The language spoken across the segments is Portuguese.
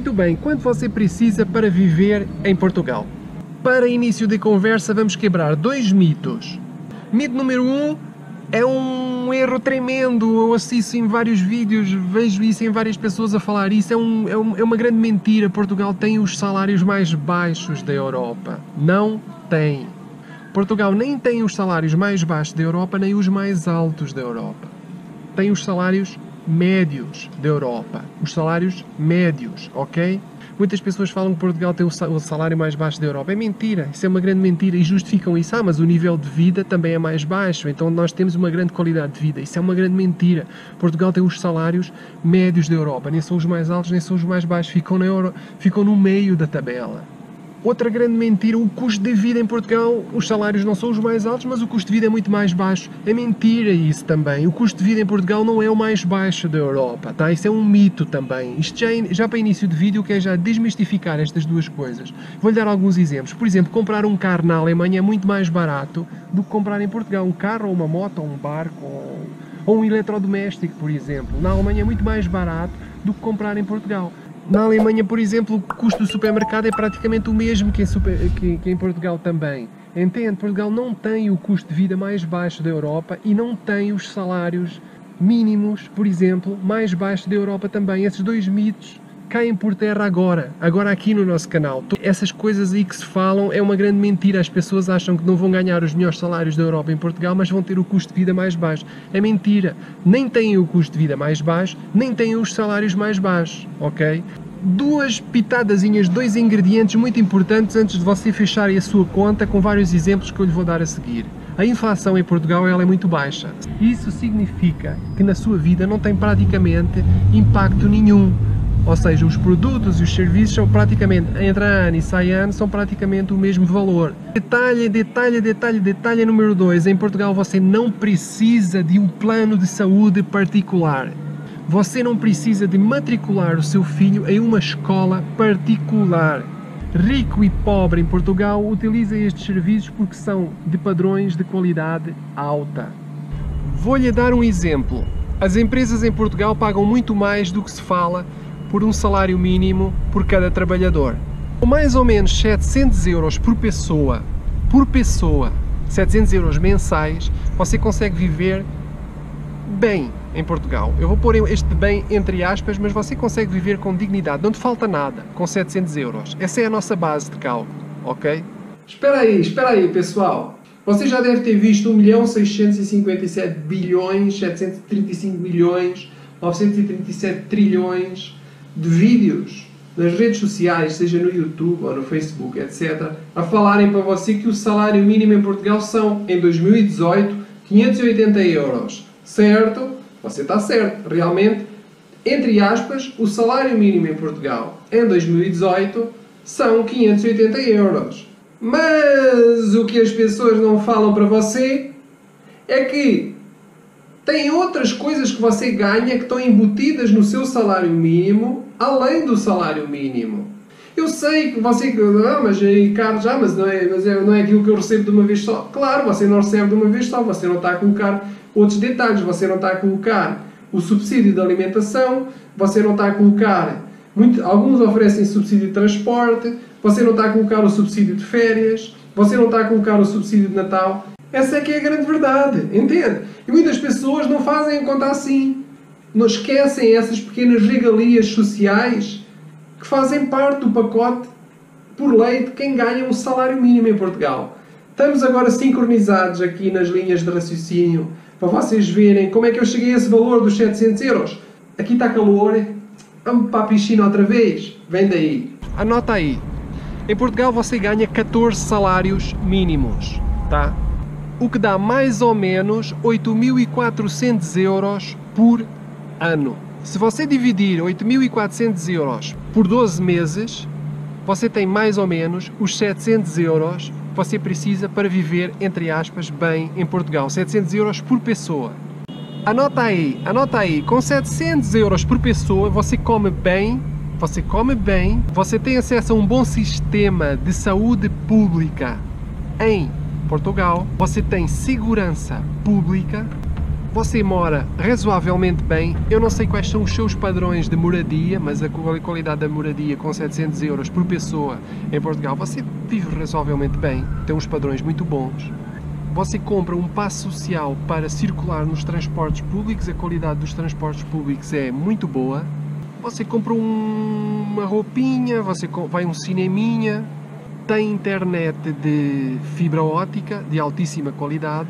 Muito bem, quanto você precisa para viver em Portugal? Para início de conversa, vamos quebrar dois mitos. Mito número 1 é um erro tremendo. Eu assisto em vários vídeos, vejo isso em várias pessoas a falar isso. É uma grande mentira. Portugal tem os salários mais baixos da Europa. Não tem. Portugal nem tem os salários mais baixos da Europa, nem os mais altos da Europa. Tem os salários médios da Europa. Os salários médios, ok? Muitas pessoas falam que Portugal tem o salário mais baixo da Europa. É mentira, isso é uma grande mentira e justificam isso. Mas o nível de vida também é mais baixo, então nós temos uma grande qualidade de vida. Isso é uma grande mentira. Portugal tem os salários médios da Europa, nem são os mais altos, nem são os mais baixos, ficam no meio da tabela. Outra grande mentira, o custo de vida em Portugal, os salários não são os mais altos, mas o custo de vida é muito mais baixo. É mentira isso também. O custo de vida em Portugal não é o mais baixo da Europa, tá? Isso é um mito também. Isto já para início de vídeo, eu quero já desmistificar estas duas coisas. Vou-lhe dar alguns exemplos. Por exemplo, comprar um carro na Alemanha é muito mais barato do que comprar em Portugal. Um carro, ou uma moto, ou um barco, ou um eletrodoméstico, por exemplo. Na Alemanha é muito mais barato do que comprar em Portugal. Na Alemanha, por exemplo, o custo do supermercado é praticamente o mesmo que em Portugal também. Entende? Portugal não tem o custo de vida mais baixo da Europa e não tem os salários mínimos, por exemplo, mais baixos da Europa também. Esses dois mitos caem por terra agora aqui no nosso canal. Essas coisas aí que se falam é uma grande mentira. As pessoas acham que não vão ganhar os melhores salários da Europa em Portugal, mas vão ter o custo de vida mais baixo. É mentira. Nem têm o custo de vida mais baixo, nem têm os salários mais baixos, ok? Duas pitadazinhas, dois ingredientes muito importantes antes de você fechar a sua conta, com vários exemplos que eu lhe vou dar a seguir. A inflação em Portugal ela é muito baixa. Isso significa que na sua vida não tem praticamente impacto nenhum. Ou seja, os produtos e os serviços são praticamente, entra ano e sai ano, são praticamente o mesmo valor. Detalhe número 2. Em Portugal você não precisa de um plano de saúde particular. Você não precisa de matricular o seu filho em uma escola particular. Rico e pobre em Portugal utiliza estes serviços porque são de padrões de qualidade alta. Vou-lhe dar um exemplo. As empresas em Portugal pagam muito mais do que se fala por um salário mínimo por cada trabalhador. Com mais ou menos 700 euros por pessoa, 700 euros mensais, você consegue viver bem em Portugal. Eu vou pôr este bem entre aspas, mas você consegue viver com dignidade, não te falta nada com 700 euros. Essa é a nossa base de cálculo, ok? Espera aí, pessoal. Você já deve ter visto 1.657.735.937 trilhões de vídeos nas redes sociais, seja no YouTube ou no Facebook, etc., a falarem para você que o salário mínimo em Portugal são, em 2018, 580 euros. Certo? Você está certo. Realmente, entre aspas, o salário mínimo em Portugal, em 2018, são 580 euros. Mas o que as pessoas não falam para você é que tem outras coisas que você ganha que estão embutidas no seu salário mínimo, além do salário mínimo. Eu sei que você... mas Carlos, mas não é aquilo que eu recebo de uma vez só. Claro, você não recebe de uma vez só. Você não está a colocar outros detalhes. Você não está a colocar o subsídio de alimentação. Você não está a colocar... alguns oferecem subsídio de transporte. Você não está a colocar o subsídio de férias. Você não está a colocar o subsídio de Natal. Essa é que é a grande verdade. Entende? E muitas pessoas não fazem a conta assim. Não esquecem essas pequenas regalias sociais que fazem parte do pacote por lei de quem ganha um salário mínimo em Portugal. Estamos agora sincronizados aqui nas linhas de raciocínio para vocês verem como é que eu cheguei a esse valor dos 700 euros. Aqui está calor. Vamos para a piscina outra vez? Vem daí. Anota aí. Em Portugal você ganha 14 salários mínimos, tá? O que dá mais ou menos 8.400 euros por ano. Se você dividir 8.400 euros por 12 meses, você tem mais ou menos os 700 euros que você precisa para viver, entre aspas, bem em Portugal. 700 euros por pessoa. Anota aí, com 700 euros por pessoa você come bem, você tem acesso a um bom sistema de saúde pública em Portugal, você tem segurança pública, você mora razoavelmente bem. Eu não sei quais são os seus padrões de moradia, mas a qualidade da moradia com 700 euros por pessoa em Portugal, você vive razoavelmente bem, tem uns padrões muito bons. Você compra um passe social para circular nos transportes públicos, a qualidade dos transportes públicos é muito boa. Você compra uma roupinha, você vai a um cineminha, tem internet de fibra óptica de altíssima qualidade,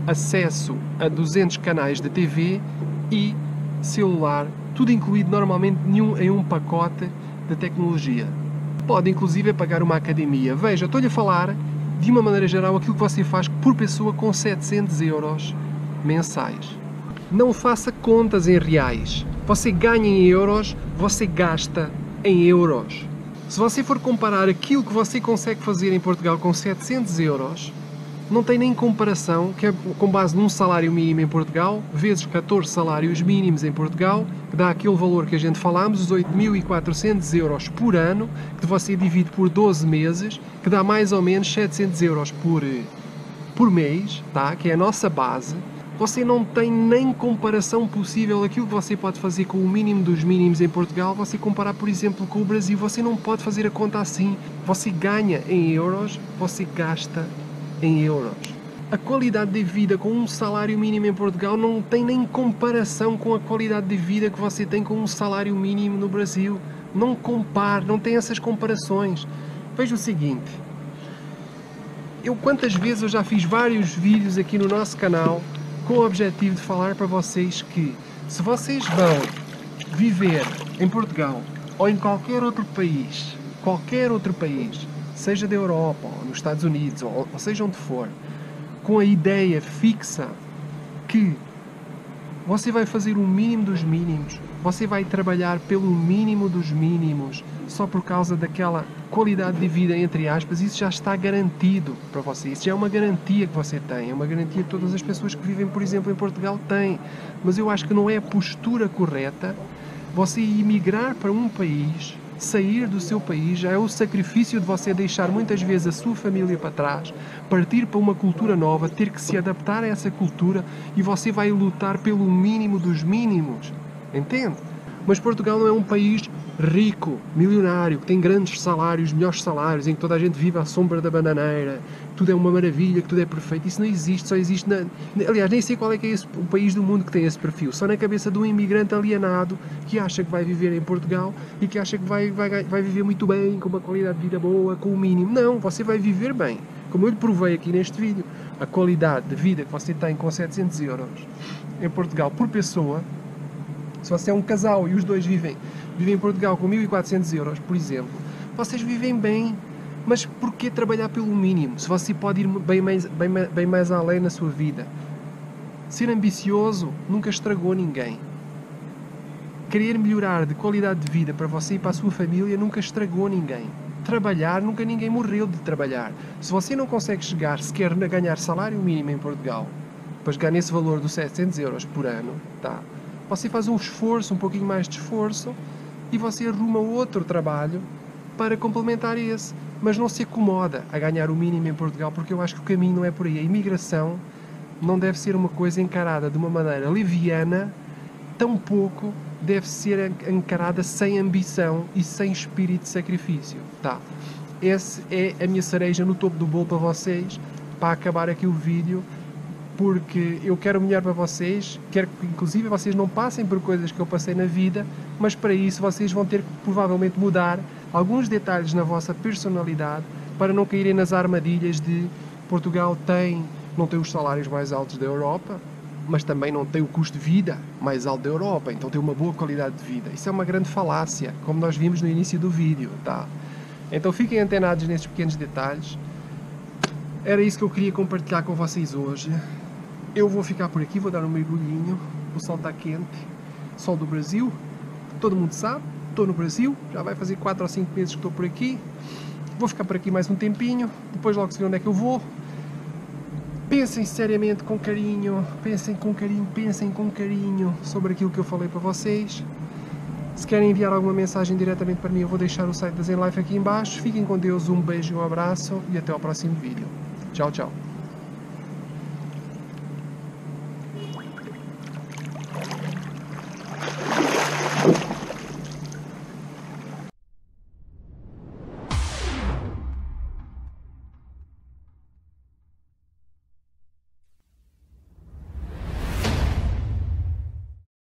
acesso a 200 canais de TV e celular, tudo incluído normalmente em um pacote de tecnologia. Pode inclusive pagar uma academia. Veja, estou-lhe a falar de uma maneira geral aquilo que você faz por pessoa com 700 euros mensais. Não faça contas em reais. Você ganha em euros, você gasta em euros. Se você for comparar aquilo que você consegue fazer em Portugal com 700 euros, não tem nem comparação, que é com base num salário mínimo em Portugal, vezes 14 salários mínimos em Portugal, que dá aquele valor que a gente falámos, os 8.400 euros por ano, que você divide por 12 meses, que dá mais ou menos 700 euros por mês, tá? Que é a nossa base. Você não tem nem comparação possível aquilo que você pode fazer com o mínimo dos mínimos em Portugal, você comparar, por exemplo, com o Brasil. Você não pode fazer a conta assim. Você ganha em euros, você gasta em euros. A qualidade de vida com um salário mínimo em Portugal não tem nem comparação com a qualidade de vida que você tem com um salário mínimo no Brasil. Não compare, não tem essas comparações. Veja o seguinte, quantas vezes eu já fiz vários vídeos aqui no nosso canal com o objetivo de falar para vocês que se vocês vão viver em Portugal ou em qualquer outro país, seja da Europa, ou nos Estados Unidos, ou seja onde for, com a ideia fixa que você vai fazer o mínimo dos mínimos, você vai trabalhar pelo mínimo dos mínimos, só por causa daquela qualidade de vida, entre aspas, isso já está garantido para você. Isso já é uma garantia que você tem, é uma garantia que todas as pessoas que vivem, por exemplo, em Portugal têm. Mas eu acho que não é a postura correta você emigrar para um país, sair do seu país, já é o sacrifício de você deixar muitas vezes a sua família para trás, partir para uma cultura nova, ter que se adaptar a essa cultura e você vai lutar pelo mínimo dos mínimos, entende? Mas Portugal não é um país rico, milionário, que tem grandes salários, melhores salários, em que toda a gente vive à sombra da bananeira, tudo é uma maravilha, que tudo é perfeito. Isso não existe, só existe aliás, nem sei qual é que é o país do mundo que tem esse perfil, só na cabeça de um imigrante alienado que acha que vai viver em Portugal e que acha que vai viver muito bem, com uma qualidade de vida boa, com o mínimo. Não, você vai viver bem. Como eu lhe provei aqui neste vídeo, a qualidade de vida que você tem com 700 euros em Portugal por pessoa, se você é um casal e os dois vivem em Portugal com 1.400 euros, por exemplo, vocês vivem bem, mas porquê trabalhar pelo mínimo? Se você pode ir bem mais além na sua vida. Ser ambicioso nunca estragou ninguém. Querer melhorar de qualidade de vida para você e para a sua família nunca estragou ninguém. Trabalhar, nunca ninguém morreu de trabalhar. Se você não consegue chegar sequer a ganhar salário mínimo em Portugal, para chegar nesse valor dos 700 euros por ano, tá? Você faz um esforço, um pouquinho mais de esforço, e você arruma outro trabalho para complementar esse. Mas não se acomoda a ganhar o mínimo em Portugal, porque eu acho que o caminho não é por aí. A imigração não deve ser uma coisa encarada de uma maneira leviana, tampouco deve ser encarada sem ambição e sem espírito de sacrifício. Tá? Essa é a minha cereja no topo do bolo para vocês, para acabar aqui o vídeo, porque eu quero o melhor para vocês, quero que inclusive vocês não passem por coisas que eu passei na vida, mas para isso vocês vão ter que provavelmente mudar alguns detalhes na vossa personalidade para não caírem nas armadilhas de Portugal não tem os salários mais altos da Europa, mas também não tem o custo de vida mais alto da Europa, então tem uma boa qualidade de vida. Isso é uma grande falácia, como nós vimos no início do vídeo, tá? Então fiquem antenados nesses pequenos detalhes. Era isso que eu queria compartilhar com vocês hoje. Eu vou ficar por aqui, vou dar um mergulhinho. O sol está quente, sol do Brasil, todo mundo sabe, estou no Brasil, já vai fazer 4 ou 5 meses que estou por aqui. Vou ficar por aqui mais um tempinho, depois logo sei onde é que eu vou. Pensem seriamente, com carinho, pensem com carinho sobre aquilo que eu falei para vocês. Se querem enviar alguma mensagem diretamente para mim, eu vou deixar o site da Zen Life aqui em baixo. Fiquem com Deus, um beijo e um abraço e até ao próximo vídeo. Tchau, tchau.